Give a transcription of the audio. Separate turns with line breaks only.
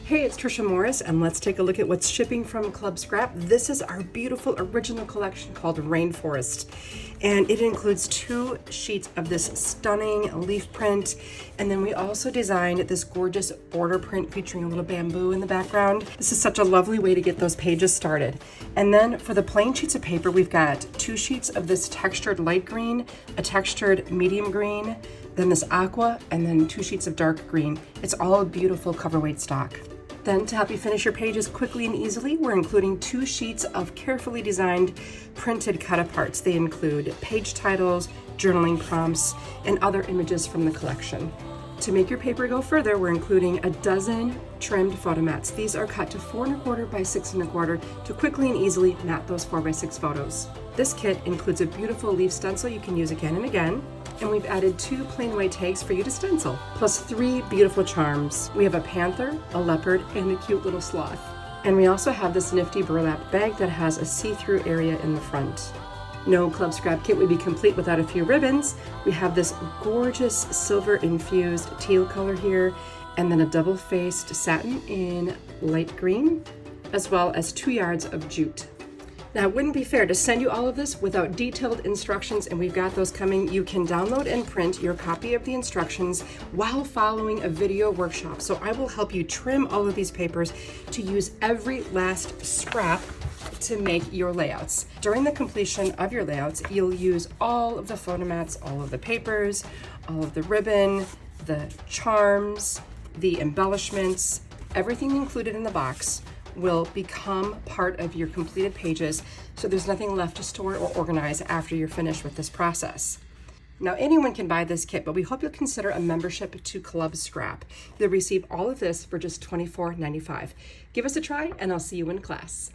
Hey, it's Trisha Morris, and let's take a look at what's shipping from Club Scrap. This is our beautiful original collection called Rainforest, and it includes 2 sheets of this stunning leaf print, and then we also designed this gorgeous border print featuring a little bamboo in the background. This is such a lovely way to get those pages started. And then for the plain sheets of paper, we've got 2 sheets of this textured light green, a textured medium green, then this aqua, and then 2 sheets of dark green. It's all a beautiful coverweight stock. Then to help you finish your pages quickly and easily, we're including 2 sheets of carefully designed printed cut-aparts. They include page titles, journaling prompts, and other images from the collection. To make your paper go further, we're including a dozen trimmed photo mats. These are cut to 4 1/4 by 6 1/4 to quickly and easily mat those 4 by 6 photos. This kit includes a beautiful leaf stencil you can use again and again, and we've added 2 plain white tags for you to stencil, plus 3 beautiful charms. We have a panther, a leopard, and a cute little sloth. And we also have this nifty burlap bag that has a see-through area in the front. No Club Scrap kit would be complete without a few ribbons. We have this gorgeous silver-infused teal color here, and then a double-faced satin in light green, as well as 2 yards of jute. Now, it wouldn't be fair to send you all of this without detailed instructions, and we've got those coming. You can download and print your copy of the instructions while following a video workshop. So I will help you trim all of these papers to use every last scrap to make your layouts. During the completion of your layouts, you'll use all of the photo mats, all of the papers, all of the ribbon, the charms, the embellishments, everything included in the box will become part of your completed pages, so there's nothing left to store or organize after you're finished with this process. Now, anyone can buy this kit, but we hope you'll consider a membership to Club Scrap. You'll receive all of this for just $24.95. Give us a try, and I'll see you in class.